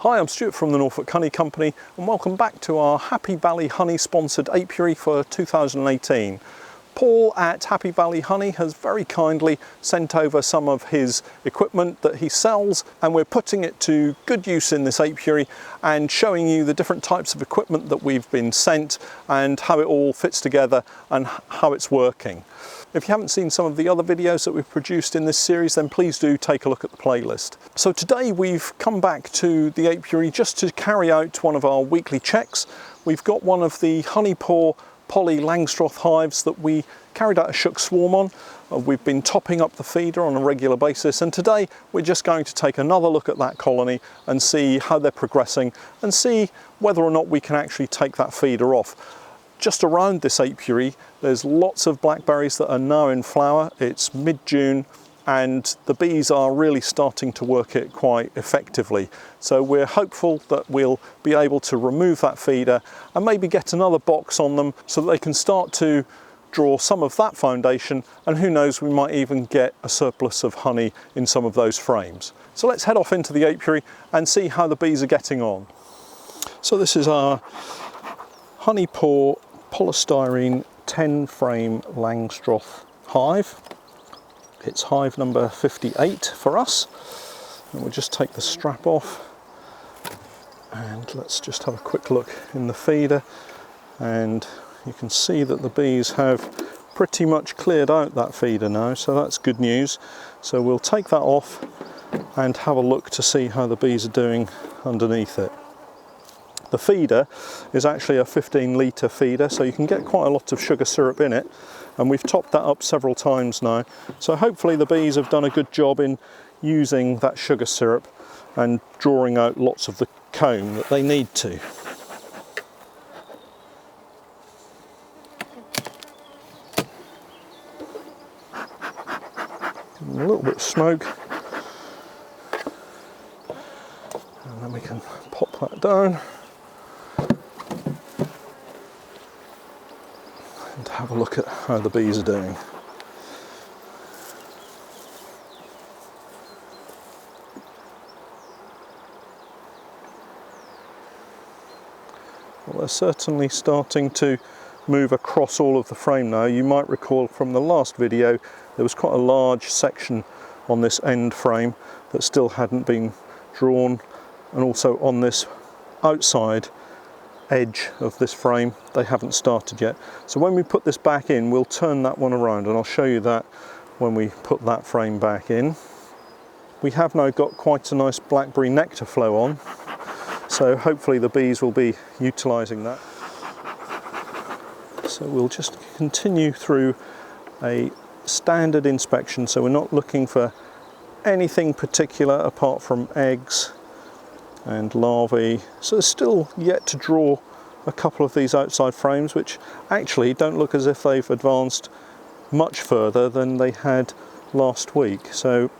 Hi, I'm Stuart from the Norfolk Honey Company and welcome back to our Happy Valley Honey sponsored apiary for 2018. Paul at Happy Valley Honey has very kindly sent over some of his equipment that he sells, and we're putting it to good use in this apiary and showing you the different types of equipment that we've been sent and how it all fits together and how it's working. If you haven't seen some of the other videos that we've produced in this series, then please do take a look at the playlist. So today we've come back to the apiary just to carry out one of our weekly checks. We've got one of the Honey Paw Poly Langstroth hives that we carried out a shook swarm on. We've been topping up the feeder on a regular basis, and today we're just going to take another look at that colony and see how they're progressing and see whether or not we can actually take that feeder off. Just around this apiary there's lots of blackberries that are now in flower. It's mid-June and the bees are really starting to work it quite effectively. So we're hopeful that we'll be able to remove that feeder and maybe get another box on them so that they can start to draw some of that foundation, and who knows, we might even get a surplus of honey in some of those frames. So let's head off into the apiary and see how the bees are getting on. So this is our Honey Paw polystyrene 10 frame Langstroth hive. It's hive number 58 for us, and we'll just take the strap off and let's just have a quick look in the feeder, and you can see that the bees have pretty much cleared out that feeder now, so that's good news. So we'll take that off and have a look to see how the bees are doing underneath it. The feeder is actually a 15-litre feeder, so you can get quite a lot of sugar syrup in it, and we've topped that up several times now. So hopefully the bees have done a good job in using that sugar syrup and drawing out lots of the comb that they need to. A little bit of smoke, and then we can pop that down and have a look at how the bees are doing. Well, they're certainly starting to move across all of the frame now. You might recall from the last video there was quite a large section on this end frame that still hadn't been drawn, and also on this outside edge of this frame they haven't started yet. So when we put this back in, we'll turn that one around, and I'll show you that when we put that frame back in. We have now got quite a nice blackberry nectar flow on, so hopefully the bees will be utilising that. So we'll just continue through a standard inspection, so we're not looking for anything particular apart from eggs and larvae. So there's still yet to draw a couple of these outside frames, which actually don't look as if they've advanced much further than they had last week, so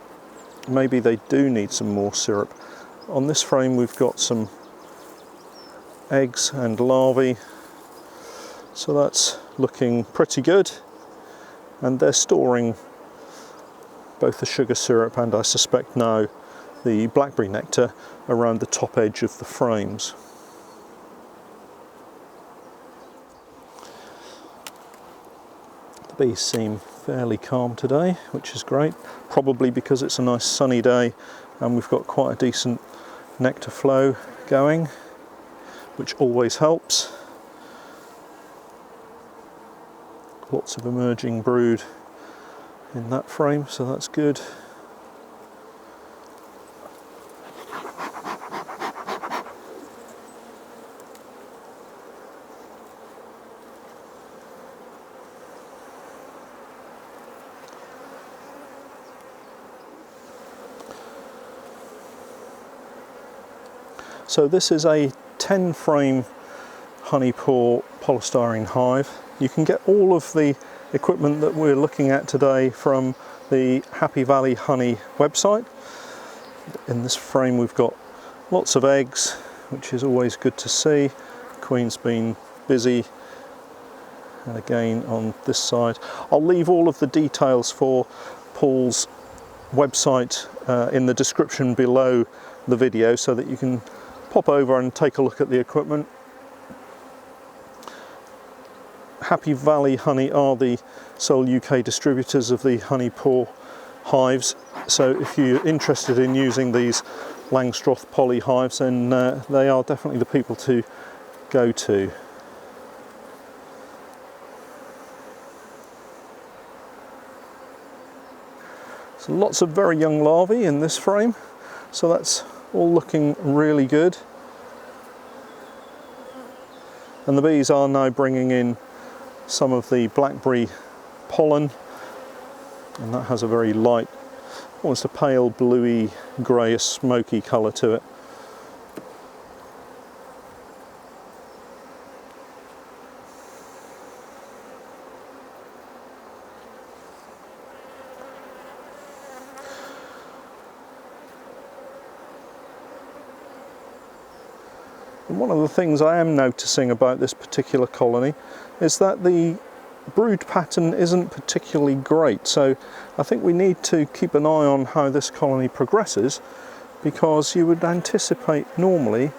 maybe they do need some more syrup. On this frame we've got some eggs and larvae, so that's looking pretty good, and they're storing both the sugar syrup and I suspect now the blackberry nectar around the top edge of the frames. The bees seem fairly calm today, which is great, probably because it's a nice sunny day and we've got quite a decent nectar flow going, which always helps. Lots of emerging brood in that frame, so that's good. So this is a 10 frame Honey Paw polystyrene hive. You can get all of the equipment that we're looking at today from the Happy Valley Honey website. In this frame we've got lots of eggs, which is always good to see. Queen's been busy, and again on this side. I'll leave all of the details for Paul's website in the description below the video so that you can pop over and take a look at the equipment. Happy Valley Honey are the sole UK distributors of the Honey Paw Hives, so if you're interested in using these Langstroth poly hives, then they are definitely the people to go to. So lots of very young larvae in this frame, so that's all looking really good. And the bees are now bringing in some of the blackberry pollen, and that has a very light, almost a pale bluey, greyish, smoky colour to it. And one of the things I am noticing about this particular colony is that the brood pattern isn't particularly great, so I think we need to keep an eye on how this colony progresses, because you would anticipate normally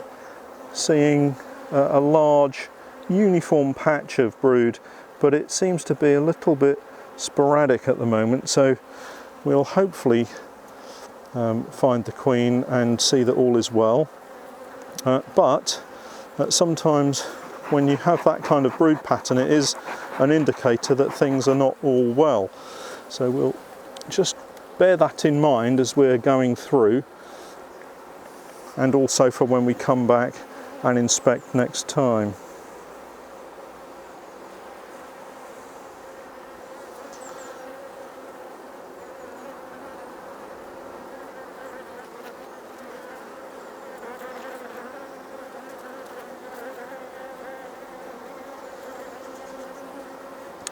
seeing a large uniform patch of brood, but it seems to be a little bit sporadic at the moment, so we'll hopefully find the queen and see that all is well. But sometimes when you have that kind of brood pattern, it is an indicator that things are not all well. So we'll just bear that in mind as we're going through, and also for when we come back and inspect next time.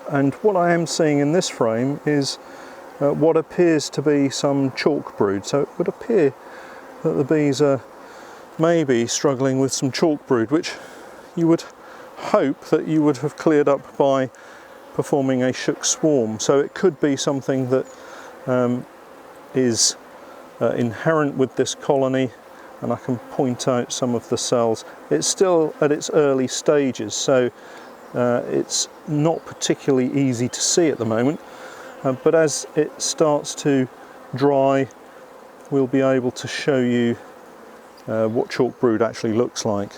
And what I am seeing in this frame is what appears to be some chalkbrood. So it would appear that the bees are maybe struggling with some chalkbrood, which you would hope that you would have cleared up by performing a shook swarm. So it could be something that is inherent with this colony, and I can point out some of the cells. It's still at its early stages, so it's not particularly easy to see at the moment, but as it starts to dry, we'll be able to show you what chalkbrood actually looks like.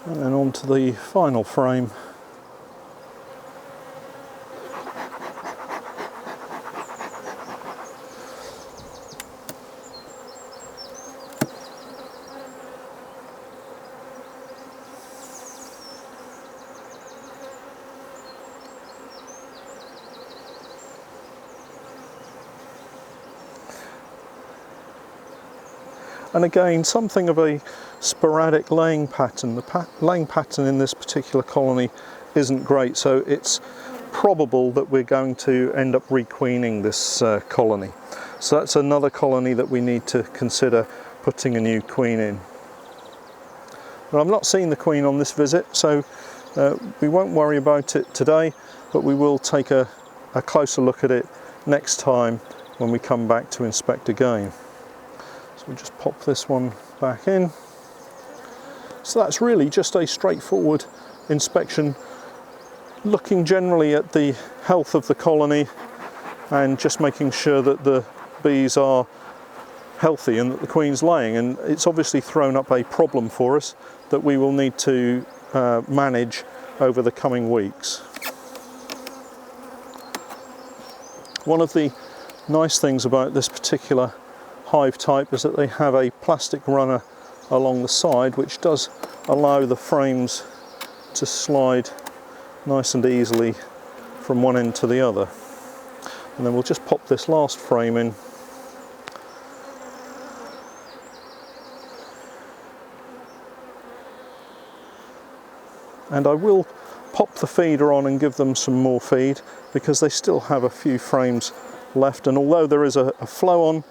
And then on to the final frame. And again, something of a sporadic laying pattern. The laying pattern in this particular colony isn't great, so it's probable that we're going to end up requeening this colony. So that's another colony that we need to consider putting a new queen in. But I've not seen the queen on this visit, so we won't worry about it today, but we will take a closer look at it next time when we come back to inspect again. So we'll just pop this one back in. So that's really just a straightforward inspection, looking generally at the health of the colony and just making sure that the bees are healthy and that the queen's laying. And it's obviously thrown up a problem for us that we will need to manage over the coming weeks. One of the nice things about this particular hive type is that they have a plastic runner along the side, which does allow the frames to slide nice and easily from one end to the other. And then we'll just pop this last frame in. And I will pop the feeder on and give them some more feed, because they still have a few frames left, and although there is a flow on,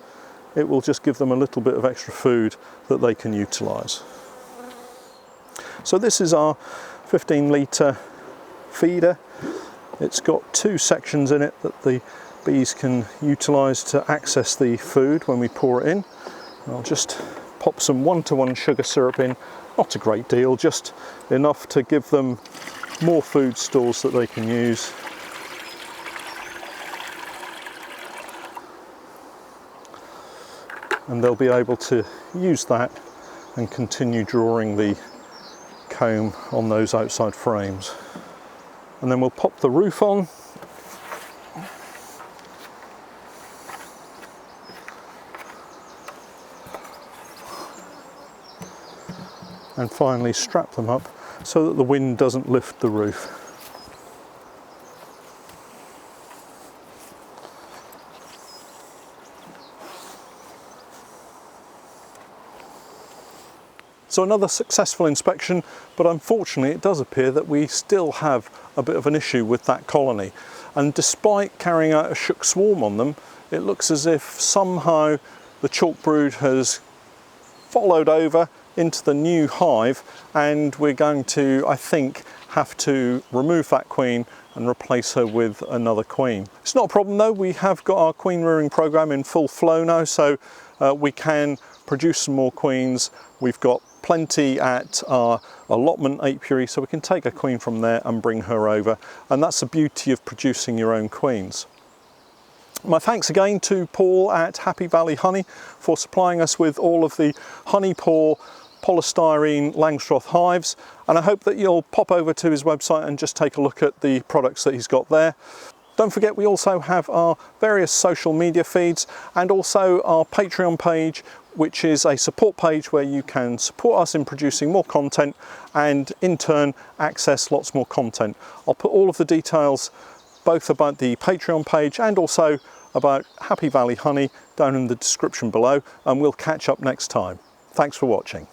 it will just give them a little bit of extra food that they can utilise. So this is our 15 litre feeder. It's got two sections in it that the bees can utilise to access the food when we pour it in. I'll just pop some 1-to-1 sugar syrup in, not a great deal, just enough to give them more food stores that they can use. And they'll be able to use that and continue drawing the comb on those outside frames. And then we'll pop the roof on. And finally strap them up so that the wind doesn't lift the roof. So another successful inspection, but unfortunately it does appear that we still have a bit of an issue with that colony. And despite carrying out a shook swarm on them, it looks as if somehow the chalkbrood has followed over into the new hive, and we're going to, I think, have to remove that queen and replace her with another queen. It's not a problem though, we have got our queen rearing program in full flow now, so we can produce some more queens. We've got plenty at our allotment apiary, so we can take a queen from there and bring her over, and that's the beauty of producing your own queens. My thanks again to Paul at Happy Valley Honey for supplying us with all of the Honey Paw polystyrene Langstroth hives, and I hope that you'll pop over to his website and just take a look at the products that he's got there. Don't forget, we also have our various social media feeds and also our Patreon page, which is a support page where you can support us in producing more content and in turn access lots more content. I'll put all of the details both about the Patreon page and also about Happy Valley Honey down in the description below, and we'll catch up next time. Thanks for watching.